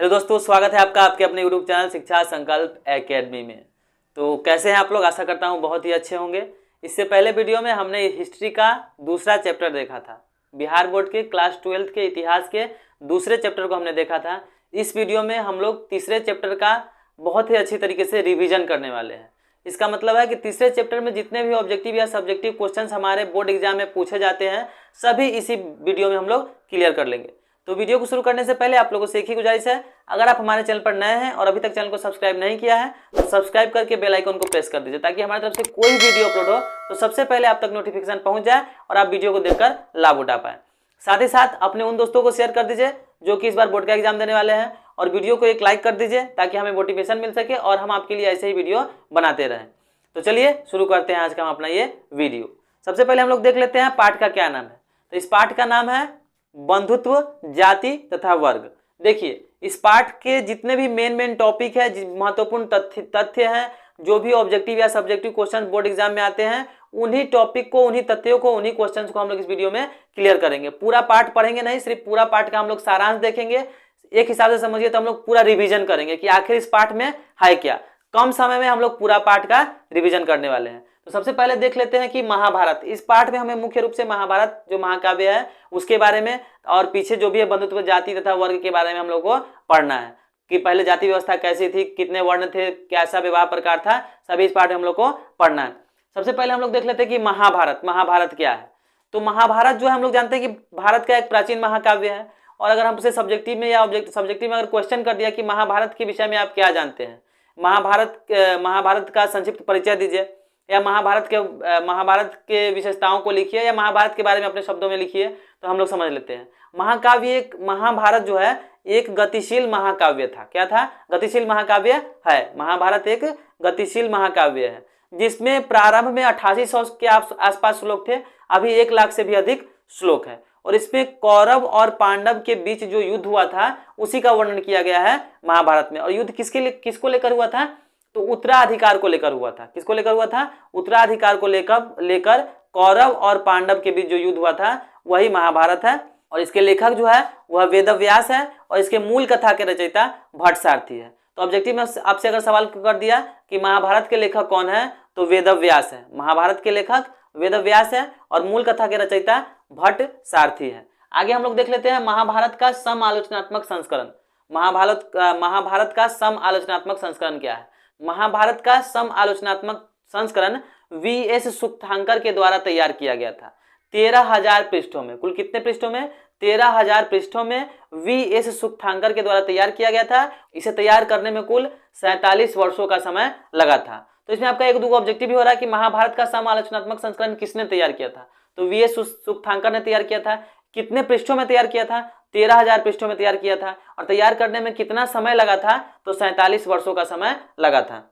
Hello दोस्तों, स्वागत है आपका आपके अपने यूट्यूब चैनल शिक्षा संकल्प एकेडमी में। तो कैसे हैं आप लोग? आशा करता हूं बहुत ही अच्छे होंगे। इससे पहले वीडियो में हमने हिस्ट्री का दूसरा चैप्टर देखा था। बिहार बोर्ड के क्लास 12th के इतिहास के दूसरे चैप्टर को हमने देखा था। इस वीडियो में हम लोग तीसरे चैप्टर का बहुत ही अच्छी तरीके से रिविजन करने वाले हैं। इसका मतलब है कि तीसरे चैप्टर में जितने भी ऑब्जेक्टिव या सब्जेक्टिव क्वेश्चंस हमारे बोर्ड एग्जाम में पूछे जाते हैं, सभी इसी वीडियो में हम लोग क्लियर कर लेंगे। तो वीडियो को शुरू करने से पहले आप लोगों से एक ही गुजारिश है, अगर आप हमारे चैनल पर नए हैं और अभी तक चैनल को सब्सक्राइब नहीं किया है तो सब्सक्राइब करके बेल आइकन को प्रेस कर दीजिए, ताकि हमारी तरफ से कोई वीडियो अपलोड हो तो सबसे पहले आप तक नोटिफिकेशन पहुंच जाए और आप वीडियो को देखकर लाभ उठा पाए। साथ ही साथ अपने उन दोस्तों को शेयर कर दीजिए जो कि इस बार बोर्ड का एग्जाम देने वाले हैं, और वीडियो को एक लाइक कर दीजिए ताकि हमें मोटिवेशन मिल सके और हम आपके लिए ऐसे ही वीडियो बनाते रहें। तो चलिए शुरू करते हैं आज का हम अपना ये वीडियो। सबसे पहले हम लोग देख लेते हैं पाठ का क्या नाम है। तो इस पाठ का नाम है बंधुत्व, जाति तथा वर्ग। देखिए, इस पाठ के जितने भी मेन टॉपिक है, महत्वपूर्ण तथ्य हैं, जो भी ऑब्जेक्टिव या सब्जेक्टिव क्वेश्चन बोर्ड एग्जाम में आते हैं, उन्हीं टॉपिक को, उन्हीं तथ्यों को, उन्हीं क्वेश्चंस को हम लोग इस वीडियो में क्लियर करेंगे। पूरा पाठ पढ़ेंगे नहीं, सिर्फ पूरा पाठ का हम लोग सारांश देखेंगे। एक हिसाब से समझिए तो हम लोग पूरा रिवीजन करेंगे कि आखिर इस पाठ में है क्या। कम समय में हम लोग पूरा पाठ का रिवीजन करने वाले हैं। तो सबसे पहले देख लेते हैं कि महाभारत। इस पाठ में हमें मुख्य रूप से महाभारत जो महाकाव्य है उसके बारे में, और पीछे जो भी है बंधुत्व, जाति तथा वर्ग के बारे में हम लोग को पढ़ना है कि पहले जाति व्यवस्था कैसी थी, कितने वर्ण थे, कैसा विवाह प्रकार था, सभी इस पाठ में हम लोग को पढ़ना है। सबसे पहले हम लोग देख लेते हैं कि महाभारत क्या है। तो महाभारत जो है, हम लोग जानते हैं कि भारत का एक प्राचीन महाकाव्य है। और अगर हमसे सब्जेक्टिव में या सब्जेक्टिव में अगर क्वेश्चन कर दिया कि महाभारत के विषय में आप क्या जानते हैं, महाभारत का संक्षिप्त परिचय दीजिए, या महाभारत के विशेषताओं को लिखिए, या महाभारत के बारे में अपने शब्दों में लिखिए, तो हम लोग समझ लेते हैं। महाभारत जो है एक गतिशील महाकाव्य था। क्या था? गतिशील महाकाव्य है। महाभारत एक गतिशील महाकाव्य है जिसमें प्रारंभ में 8800 के आसपास श्लोक थे, अभी 1 लाख से भी अधिक श्लोक है। और इसमें कौरव और पांडव के बीच जो युद्ध हुआ था उसी का वर्णन किया गया है महाभारत में। और युद्ध किसको लेकर हुआ था? तो उत्तराधिकार को लेकर हुआ था। किसको लेकर हुआ था? उत्तराधिकार को लेकर कौरव और पांडव के बीच जो युद्ध हुआ था वही महाभारत है। और इसके लेखक जो है वह वेदव्यास है, और इसके मूल कथा के रचयिता भट्टसारथी है। तो ऑब्जेक्टिव में आपसे अगर सवाल कर दिया कि महाभारत के लेखक कौन है, तो वेदव्यास है। महाभारत के लेखक वेदव्यास है और मूल कथा के रचयिता भट्टसारथी है। आगे हम लोग देख लेते हैं महाभारत का समालोचनात्मक संस्करण। महाभारत का समालोचनात्मक संस्करण क्या है? महाभारत का समालोचनात्मक संस्करण वी.एस. सुक्तांकर के द्वारा तैयार किया गया था। 13,000 पृष्ठों में, कुल कितने पृष्ठों में? 13,000 पृष्ठों में वी.एस. सुक्तांकर के द्वारा तैयार किया गया था। इसे तैयार करने में कुल 47 वर्षों का समय लगा था। तो इसमें आपका एक दो ऑब्जेक्टिव भी हो रहा है कि महाभारत का समालोचनात्मक संस्करण किसने तैयार किया था? तो वी.एस. सुक्तांकर ने तैयार किया था। कितने पृष्ठों में तैयार किया था? 13,000 पृष्ठों में तैयार किया था। और तैयार करने में कितना समय लगा था? तो 47 वर्षों का समय लगा था।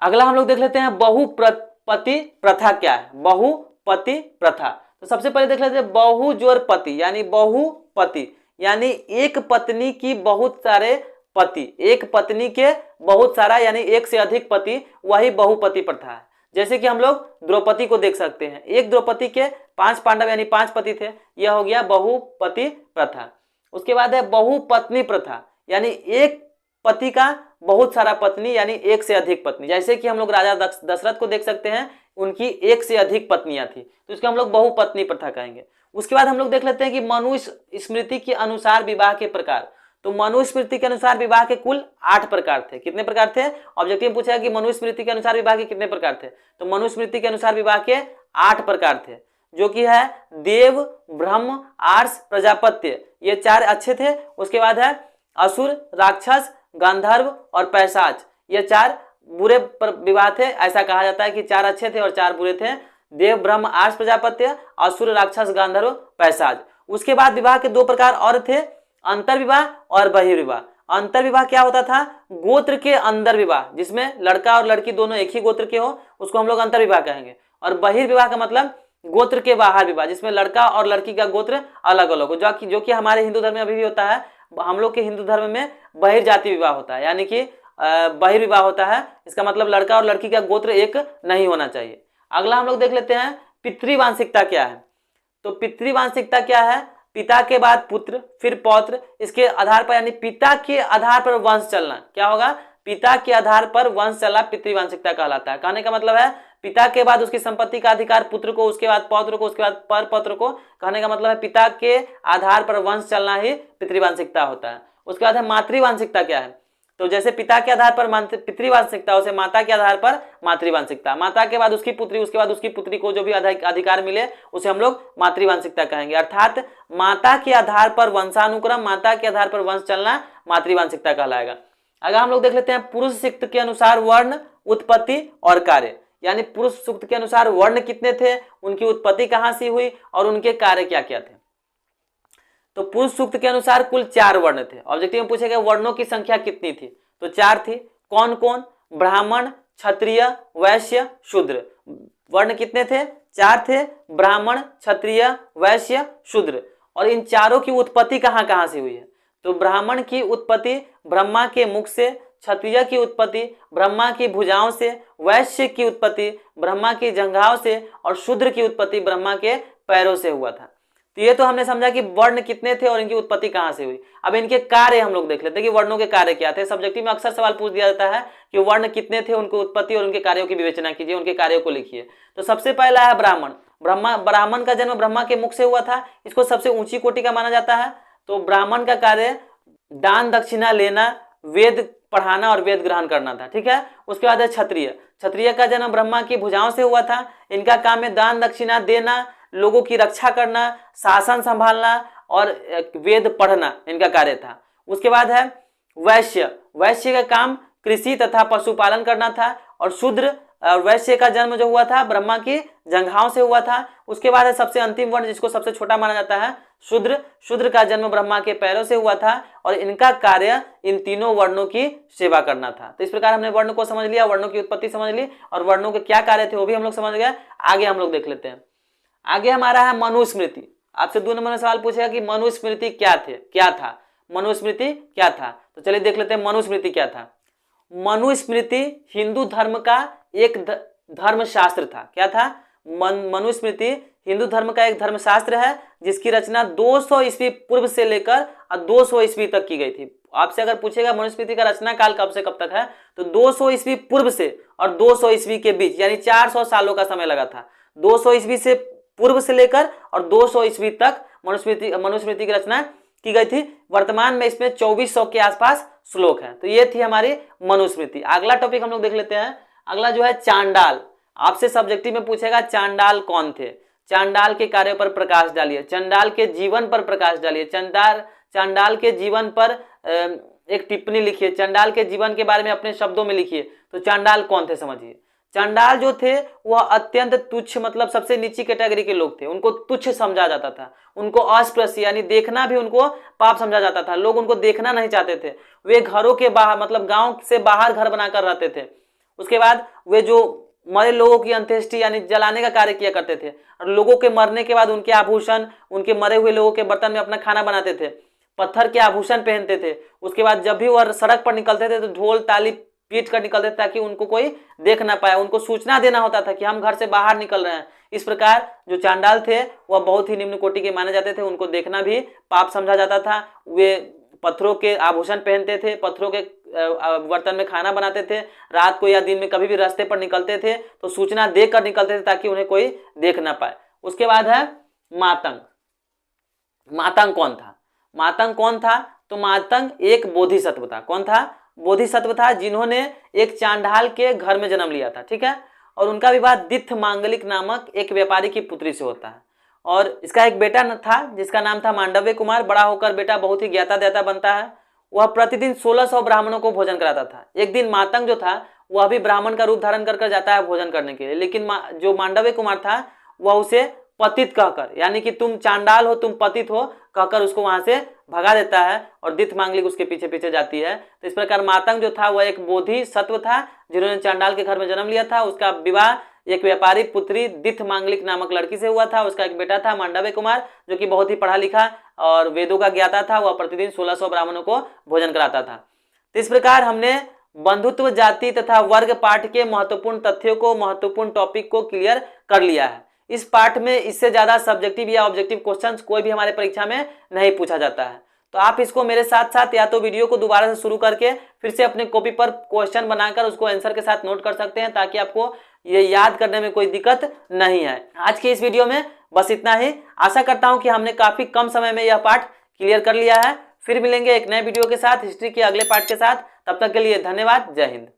अगला हम लोग देख लेते हैं बहुपति प्रथा क्या है। बहुपति प्रथा, तो सबसे पहले देख लेते हैं बहुजोरपति यानी बहुपति यानी एक पत्नी की बहुत सारे पति, एक पत्नी के बहुत सारा यानी एक से अधिक पति, वही बहुपति प्रथा है। जैसे कि हम लोग द्रौपदी को देख सकते हैं, एक द्रौपदी के 5 पांडव यानी 5 पति थे, यह हो गया बहुपति प्रथा। उसके बाद है बहुपत्नी प्रथा यानी एक पति का बहुत सारा पत्नी यानी एक से अधिक पत्नी। जैसे कि हम लोग राजा दशरथ को देख सकते हैं, उनकी एक से अधिक पत्नियां थी, तो इसको हम लोग बहुपत्नी प्रथा कहेंगे। उसके बाद हम लोग देख लेते हैं कि मनुस्मृति के अनुसार विवाह के प्रकार। तो मनुस्मृति के अनुसार विवाह के कुल 8 प्रकार थे। कितने प्रकार थे? ऑब्जेक्टिव पूछा कि मनुस्मृति के अनुसार विवाह के कितने प्रकार थे? तो मनुस्मृति के अनुसार विवाह के 8 प्रकार थे, जो कि है देव, ब्रह्म, आर्ष, प्रजापत्य, ये 4 अच्छे थे। उसके बाद है असुर, राक्षस, गंधर्व और पैशाच, ये 4 बुरे विवाह थे। ऐसा कहा जाता है कि 4 अच्छे थे और 4 बुरे थे। देव, ब्रह्म, आर्ष, प्रजापत्य, असुर, राक्षस, गंधर्व, पैशाच। उसके बाद विवाह के 2 प्रकार और थे, अंतर्विवाह और बहिर्विवाह। अंतर्विवाह क्या होता था? गोत्र के अंदर विवाह, जिसमें लड़का और लड़की दोनों एक ही गोत्र के हो, उसको हम लोग अंतर्विवाह कहेंगे। और बहिर्विवाह का मतलब गोत्र के बाहर विवाह, जिसमें लड़का और लड़की का गोत्र अलग अलग हो, जो कि हमारे हिंदू धर्म में अभी भी होता है। हम लोग के हिंदू धर्म में बहिर्जाति विवाह होता है, यानी कि बहिर्विवाह होता है। इसका मतलब लड़का और लड़की का गोत्र एक नहीं होना चाहिए। अगला हम लोग देख लेते हैं पितृवांशिकता क्या है। तो पितृवांशिकता क्या है? पिता के बाद पुत्र, फिर पौत्र, इसके आधार पर यानी पिता के आधार पर वंश चलना क्या होगा, पिता के आधार पर वंश चलना पितृवांशिकता कहलाता है। कहने का मतलब है पिता के बाद उसकी संपत्ति का अधिकार पुत्र को, उसके बाद पौत्र को, उसके बाद परपौत्र को। कहने का मतलब है पिता के आधार पर वंश चलना ही पितृवांशिकता होता है। उसके बाद है मातृवांशिकता क्या है, तो जैसे पिता के आधार पर पितृवांशिकता, उसे माता के आधार पर मातृवांशिकता। माता के बाद उसकी पुत्री, उसके बाद उसकी पुत्री को जो भी अधिकार मिले उसे हम लोग मातृवांशिकता कहेंगे। अर्थात माता के आधार पर वंशानुक्रम, माता के आधार पर वंश चलना मातृवांशिकता कहलाएगा। अगर हम लोग देख लेते हैं पुरुष सूक्त के अनुसार वर्ण, उत्पत्ति और कार्य, यानी पुरुष सूक्त के अनुसार वर्ण कितने थे, उनकी उत्पत्ति कहां से हुई और उनके कार्य क्या क्या थे। तो पुरुष सूक्त के अनुसार कुल 4 वर्ण थे। ऑब्जेक्टिव में पूछेगा वर्णों की संख्या कितनी थी, तो 4 थी। कौन कौन, ब्राह्मण, क्षत्रिय, वैश्य, शूद्र। वर्ण कितने थे, 4 थे, ब्राह्मण, क्षत्रिय, वैश्य, शूद्र। और इन चारों की उत्पत्ति कहां कहां से हुई है, तो ब्राह्मण की उत्पत्ति ब्रह्मा के मुख से, क्षत्रिय की उत्पत्ति ब्रह्मा की भुजाओं से, वैश्य की उत्पत्ति ब्रह्मा की जंघाओं से और शूद्र की उत्पत्ति ब्रह्मा के पैरों से हुआ था। तो ये तो हमने समझा कि वर्ण कितने थे और इनकी उत्पत्ति कहां से हुई। अब इनके कार्य हम लोग देख लेते हैं कि वर्णों के कार्य क्या थे। सब्जेक्टिव में अक्सर सवाल पूछ दिया जाता है कि वर्ण कितने थे, उनकी उत्पत्ति और उनके कार्यों की विवेचना कीजिए, उनके कार्यों को लिखिए। तो सबसे पहला है ब्राह्मण। ब्राह्मण का जन्म ब्रह्मा के मुख से हुआ था, इसको सबसे ऊंची कोटि का माना जाता है। तो ब्राह्मण का कार्य दान दक्षिणा लेना, वेद पढ़ाना और वेद ग्रहण करना था, ठीक है। उसके बाद है क्षत्रिय। क्षत्रिय का जन्म ब्रह्मा की भुजाओं से हुआ था। इनका काम है दान दक्षिणा देना, लोगों की रक्षा करना, शासन संभालना और वेद पढ़ना, इनका कार्य था। उसके बाद है वैश्य। वैश्य का काम कृषि तथा पशुपालन करना था। और शूद्र, वैश्य का जन्म जो हुआ था ब्रह्मा की जंघाओं से हुआ था। उसके बाद है सबसे अंतिम वर्ण जिसको सबसे छोटा माना जाता है शूद्र। शूद्र का जन्म ब्रह्मा के पैरों से हुआ था और इनका कार्य इन तीनों वर्णों की सेवा करना था। तो इस प्रकार हमने वर्ण को समझ लिया, वर्णों की उत्पत्ति समझ ली और वर्णों के क्या कार्य थे वो भी हम लोग समझ गए। आगे हम लोग देख लेते हैं। आगे हमारा है मनुस्मृति। आपसे 2 नंबर में सवाल पूछेगा कि मनुस्मृति क्या था। मनुस्मृति क्या था, तो चलिए देख लेते हैं मनुस्मृति क्या था। मनुस्मृति हिंदू धर्म का एक धर्मशास्त्र था। क्या था, मनुस्मृति हिंदू धर्म का एक धर्मशास्त्र है जिसकी रचना 200 ईस्वी पूर्व से लेकर 200 ईस्वी तक की गई थी। आपसे अगर पूछेगा मनुस्मृति का रचना काल कब से कब तक है, तो 200 ईस्वी पूर्व से और 200 ईस्वी के बीच, यानी 400 सालों का समय लगा था। 200 ईस्वी से पूर्व से लेकर और 200 ईस्वी तक मनुस्मृति की रचना की गई थी। वर्तमान में इसमें 2400 के आसपास श्लोक हैं। तो ये थी हमारी मनुस्मृति। अगला टॉपिक हम लोग देख लेते हैं। अगला जो है चांडाल। आपसे सब्जेक्टिव में पूछेगा चांडाल कौन थे, चांडाल के कार्यों पर प्रकाश डालिए, चांडाल के जीवन पर प्रकाश डालिए, चांडाल के जीवन पर एक टिप्पणी लिखिए, चांडाल के जीवन के बारे में अपने शब्दों में लिखिए। तो चांडाल कौन थे समझिए। चांडाल जो थे वह अत्यंत तुच्छ, मतलब सबसे नीची कैटेगरी के लोग थे। उनको तुच्छ समझा जाता था, उनको अस्पृश्य यानी देखना भी उनको पाप समझा जाता था। लोग उनको देखना नहीं चाहते थे। वे घरों के बाहर, मतलब गांव से बाहर घर बनाकर रहते थे। उसके बाद वे जो मरे लोगों की अंत्येष्टि यानी जलाने का कार्य किया करते थे और लोगों के मरने के बाद उनके आभूषण, उनके मरे हुए लोगों के बर्तन में अपना खाना बनाते थे, पत्थर के आभूषण पहनते थे। उसके बाद जब भी वह सड़क पर निकलते थे तो ढोल ताली पीट कर निकलते थे ताकि उनको कोई देख ना पाए, उनको सूचना देना होता था कि हम घर से बाहर निकल रहे हैं। इस प्रकार जो चांडाल थे वह बहुत ही निम्न कोटि के माने जाते थे, उनको देखना भी पाप समझा जाता था। वे पत्थरों के आभूषण पहनते थे, पत्थरों के बर्तन में खाना बनाते थे, रात को या दिन में कभी भी रास्ते पर निकलते थे तो सूचना देकर निकलते थे ताकि उन्हें कोई देख ना पाए। उसके बाद है मातंग। मातंग कौन था, मातंग कौन था, तो मातंग एक बोधिसत्व था। कौन था, बोधिसत्व था जिन्होंने एक चांडाल के घर में जन्म लिया था, ठीक है। और उनका विवाह दित्थ मांगलिक नामक एक व्यापारी की पुत्री से होता है और इसका एक बेटा था जिसका नाम था मांडव्य कुमार। बड़ा होकर बेटा बहुत ही ज्ञाता दाता बनता है। वह प्रतिदिन 1600 ब्राह्मणों को भोजन कराता था। एक दिन मातंग जो था वह भी ब्राह्मण का रूप धारण कर जाता है भोजन करने के लिए, लेकिन जो मांडव्य कुमार था वह उसे पतित कहकर, यानी कि तुम चांडाल हो, तुम पतित हो कहकर उसको वहां से भगा देता है और दित्थ मांगलिक उसके पीछे पीछे जाती है। तो इस प्रकार मातंग जो था वह एक बोधि सत्व था जिन्होंने चांडाल के घर में जन्म लिया था। उसका विवाह एक व्यापारी पुत्री दित्थ मांगलिक नामक लड़की से हुआ था। उसका एक बेटा था मांडव्य कुमार जो कि बहुत ही पढ़ा लिखा और वेदों का ज्ञाता था। वह प्रतिदिन 1600 ब्राह्मणों को भोजन कराता था। तो इस प्रकार हमने बंधुत्व, जाति तथा वर्ग पाठ के महत्वपूर्ण तथ्यों को, महत्वपूर्ण टॉपिक को क्लियर कर लिया है। इस पार्ट में इससे ज़्यादा सब्जेक्टिव या ऑब्जेक्टिव क्वेश्चंस कोई भी हमारे परीक्षा में नहीं पूछा जाता है। तो आप इसको मेरे साथ साथ या तो वीडियो को दोबारा से शुरू करके फिर से अपने कॉपी पर क्वेश्चन बनाकर उसको आंसर के साथ नोट कर सकते हैं, ताकि आपको ये याद करने में कोई दिक्कत नहीं है। आज की इस वीडियो में बस इतना ही। आशा करता हूं कि हमने काफ़ी कम समय में यह पार्ट क्लियर कर लिया है। फिर मिलेंगे एक नए वीडियो के साथ, हिस्ट्री के अगले पार्ट के साथ। तब तक के लिए धन्यवाद। जय हिंद।